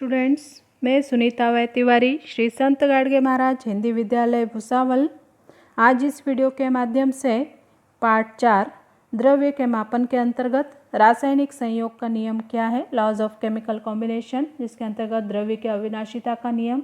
Students, मैं सुनीता वै तिवारी श्री संत गाडगे महाराज हिंदी विद्यालय भुसावल आज इस वीडियो के माध्यम से पार्ट 4 द्रव्य के मापन के अंतर्गत रासायनिक संयोग का नियम क्या है, लॉज ऑफ केमिकल कॉम्बिनेशन, जिसके अंतर्गत द्रव्य की अविनाशिता का नियम,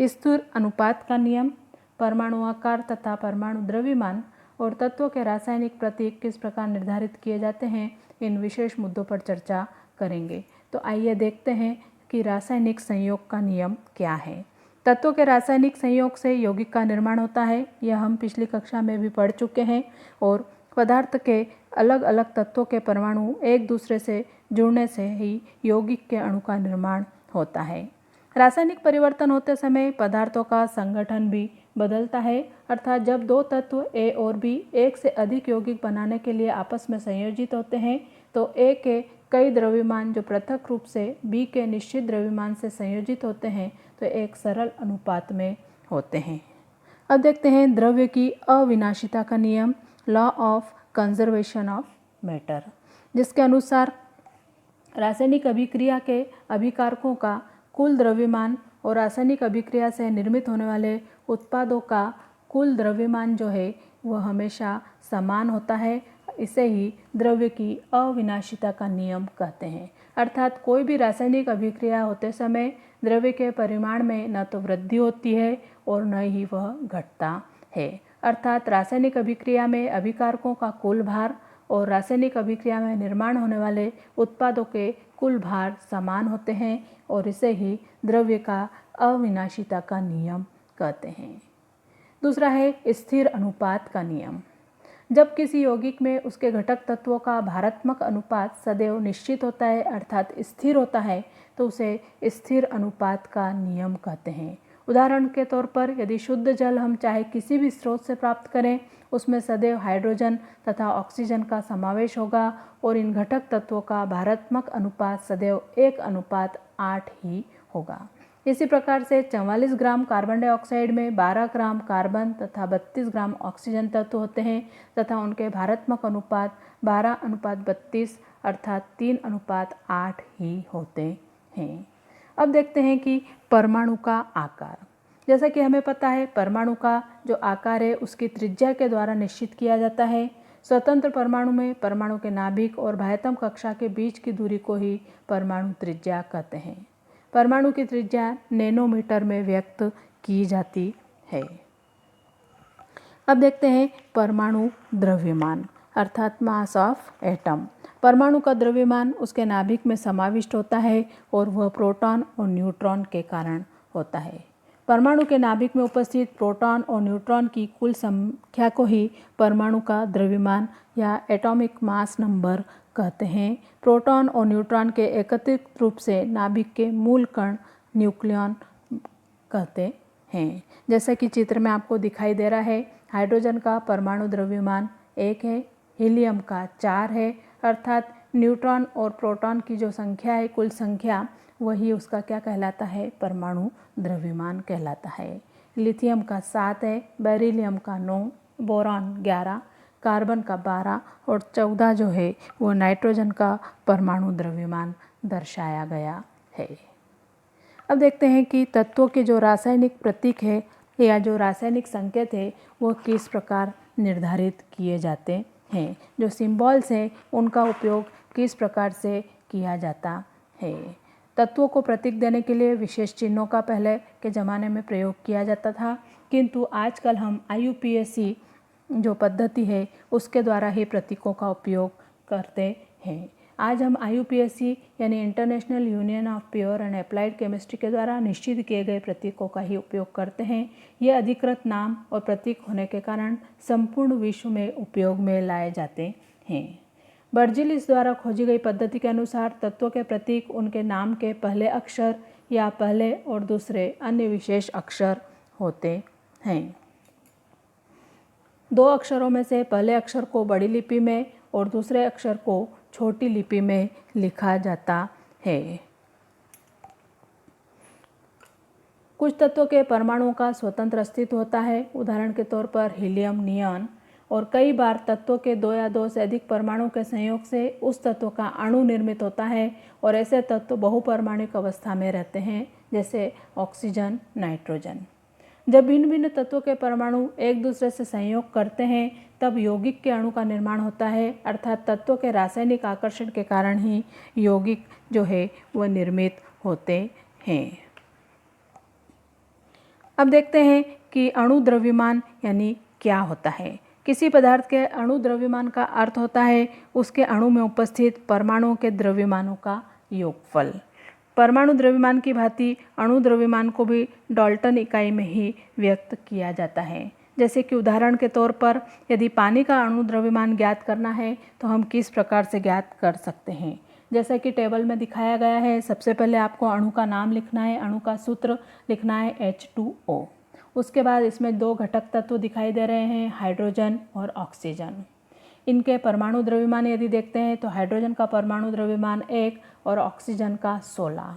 स्थिर अनुपात का नियम, परमाणु आकार तथा परमाणु द्रव्यमान और तत्वों के रासायनिक प्रतीक किस प्रकार निर्धारित किए जाते हैं, इन विशेष मुद्दों पर चर्चा करेंगे। तो आइए देखते हैं कि रासायनिक संयोग का नियम क्या है। तत्वों के रासायनिक संयोग से यौगिक का निर्माण होता है, यह हम पिछली कक्षा में भी पढ़ चुके हैं। और पदार्थ के अलग अलग तत्वों के परमाणु एक दूसरे से जुड़ने से ही यौगिक के अणु का निर्माण होता है। रासायनिक परिवर्तन होते समय पदार्थों का संगठन भी बदलता है, अर्थात जब दो तत्व ए और बी एक से अधिक यौगिक बनाने के लिए आपस में संयोजित होते हैं तो ए के कई द्रव्यमान जो पृथक रूप से बी के निश्चित द्रव्यमान से संयोजित होते हैं तो एक सरल अनुपात में होते हैं। अब देखते हैं द्रव्य की अविनाशिता का नियम, law of conservation of matter, जिसके अनुसार रासायनिक अभिक्रिया के अभिकारकों का कुल द्रव्यमान और रासायनिक अभिक्रिया से निर्मित होने वाले उत्पादों का कुल द्रव्यमान जो है वह हमेशा समान होता है। इसे ही द्रव्य की अविनाशिता का नियम कहते हैं। अर्थात कोई भी रासायनिक अभिक्रिया होते समय द्रव्य के परिमाण में न तो वृद्धि होती है और न ही वह घटता है। अर्थात रासायनिक अभिक्रिया में अभिकारकों का कुल भार और रासायनिक अभिक्रिया में निर्माण होने वाले उत्पादों के कुल भार समान होते हैं और इसे ही द्रव्य का अविनाशिता का नियम कहते हैं। दूसरा है स्थिर अनुपात का नियम। जब किसी यौगिक में उसके घटक तत्वों का भारात्मक अनुपात सदैव निश्चित होता है, अर्थात स्थिर होता है, तो उसे स्थिर अनुपात का नियम कहते हैं। उदाहरण के तौर पर यदि शुद्ध जल हम चाहे किसी भी स्रोत से प्राप्त करें, उसमें सदैव हाइड्रोजन तथा ऑक्सीजन का समावेश होगा और इन घटक तत्वों का भारात्मक अनुपात सदैव 1:8 ही होगा। इसी प्रकार से 44 ग्राम कार्बन डाइऑक्साइड में 12 ग्राम कार्बन तथा 32 ग्राम ऑक्सीजन तत्व होते हैं तथा उनके भारात्मक अनुपात 12:32 अर्थात 3:8 ही होते हैं। अब देखते हैं कि परमाणु का आकार। जैसा कि हमें पता है परमाणु का जो आकार है उसकी त्रिज्या के द्वारा निश्चित किया जाता है। स्वतंत्र परमाणु में परमाणु के नाभिक और बाह्यतम कक्षा के बीच की दूरी को ही परमाणु त्रिज्या कहते हैं। परमाणु की त्रिज्या नैनोमीटर में व्यक्त की जाती है। अब देखते हैं परमाणु द्रव्यमान अर्थात मास ऑफ एटम। परमाणु का द्रव्यमान उसके नाभिक में समाविष्ट होता है और वह प्रोटॉन और न्यूट्रॉन के कारण होता है। परमाणु के नाभिक में उपस्थित प्रोटॉन और न्यूट्रॉन की कुल संख्या को ही परमाणु का द्रव्यमान या एटॉमिक मास नंबर कहते हैं। प्रोटॉन और न्यूट्रॉन के एकत्रित रूप से नाभिक के मूल कण न्यूक्लियन कहते हैं। जैसा कि चित्र में आपको दिखाई दे रहा है, हाइड्रोजन का परमाणु द्रव्यमान 1 है, हीलियम का 4 है, अर्थात न्यूट्रॉन और प्रोटॉन की जो संख्या है कुल संख्या वही उसका क्या कहलाता है, परमाणु द्रव्यमान कहलाता है। लिथियम का 7 है, बेरिलियम का 9, बोरॉन 11, कार्बन का 12 और 14 जो है वो नाइट्रोजन का परमाणु द्रव्यमान दर्शाया गया है। अब देखते हैं कि तत्वों के जो रासायनिक प्रतीक है या जो रासायनिक संकेत है वो किस प्रकार निर्धारित किए जाते हैं। जो सिंबल्स हैं उनका उपयोग किस प्रकार से किया जाता है। तत्वों को प्रतीक देने के लिए विशेष चिन्हों का पहले के ज़माने में प्रयोग किया जाता था, किंतु आजकल हम IUPAC जो पद्धति है उसके द्वारा ही प्रतीकों का उपयोग करते हैं। आज हम IUPAC यानी international union of pure and applied chemistry के द्वारा निश्चित किए गए प्रतीकों का ही उपयोग करते हैं। ये अधिकृत नाम और प्रतीक होने के कारण संपूर्ण विश्व में उपयोग में लाए जाते हैं। बर्जिलिस द्वारा खोजी गई पद्धति के अनुसार तत्वों के प्रतीक उनके नाम के पहले अक्षर या पहले और दूसरे अन्य विशेष अक्षर होते हैं। 2 अक्षरों में से पहले अक्षर को बड़ी लिपि में और दूसरे अक्षर को छोटी लिपि में लिखा जाता है। कुछ तत्वों के परमाणुओं का स्वतंत्र अस्तित्व होता है। उदाहरण के तौर पर हीलियम, नियॉन और कई बार तत्वों के 2 या 2 से अधिक परमाणु के संयोग से उस तत्व का अणु निर्मित होता है और ऐसे तत्व बहुपरमाणुक अवस्था में रहते हैं, जैसे ऑक्सीजन, नाइट्रोजन। जब भिन्न भिन्न तत्वों के परमाणु एक दूसरे से संयोग करते हैं तब यौगिक के अणु का निर्माण होता है, अर्थात तत्वों के रासायनिक आकर्षण के कारण ही यौगिक जो है वह निर्मित होते हैं। अब देखते हैं कि अणु द्रव्यमान यानी क्या होता है। किसी पदार्थ के अणु द्रव्यमान का अर्थ होता है उसके अणु में उपस्थित परमाणुओं के द्रव्यमानों का योगफल। परमाणु द्रव्यमान की भांति अणु द्रव्यमान को भी डाल्टन इकाई में ही व्यक्त किया जाता है। जैसे कि उदाहरण के तौर पर यदि पानी का अणु द्रव्यमान ज्ञात करना है तो हम किस प्रकार से ज्ञात कर सकते हैं। जैसा कि टेबल में दिखाया गया है, सबसे पहले आपको अणु का नाम लिखना है, अणु का सूत्र लिखना है H2O। उसके बाद इसमें 2 घटक तत्व दिखाई दे रहे हैं, हाइड्रोजन और ऑक्सीजन। इनके परमाणु द्रव्यमान यदि देखते हैं तो हाइड्रोजन का परमाणु द्रव्यमान 1 और ऑक्सीजन का 16।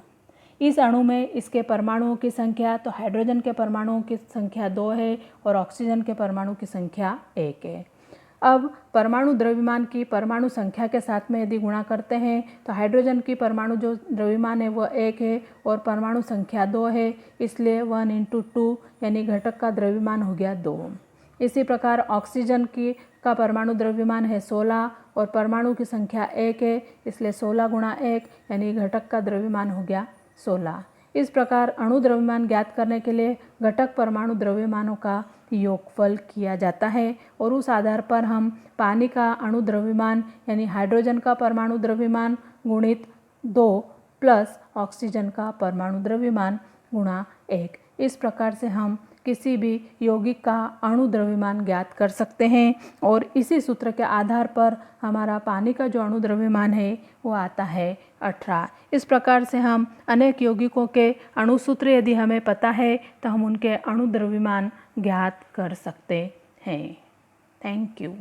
इस अणु में इसके परमाणुओं की संख्या, तो हाइड्रोजन के परमाणुओं की संख्या 2 है और ऑक्सीजन के परमाणु की संख्या 1 है। अब परमाणु द्रव्यमान की परमाणु संख्या के साथ में यदि गुणा करते हैं तो हाइड्रोजन की परमाणु जो द्रव्यमान है वह 1 है और परमाणु संख्या 2 है, इसलिए 1 × 2 यानी घटक का द्रव्यमान हो गया 2। इसी प्रकार ऑक्सीजन का परमाणु द्रव्यमान है 16 और परमाणु की संख्या 1 है, इसलिए 16 × 1 यानी घटक का द्रव्यमान हो गया 16। इस प्रकार अणु द्रव्यमान ज्ञात करने के लिए घटक परमाणु द्रव्यमानों का योगफल किया जाता है और उस आधार पर हम पानी का अणु द्रव्यमान यानी हाइड्रोजन का परमाणु द्रव्यमान गुणित 2 प्लस ऑक्सीजन का परमाणु द्रव्यमान गुणा 1, इस प्रकार से हम किसी भी यौगिक का अणु द्रव्यमान ज्ञात कर सकते हैं। और इसी सूत्र के आधार पर हमारा पानी का जो अणु द्रव्यमान है वो आता है 18। इस प्रकार से हम अनेक यौगिकों के अणु सूत्र यदि हमें पता है तो हम उनके अणु द्रव्यमान ज्ञात कर सकते हैं। Thank you.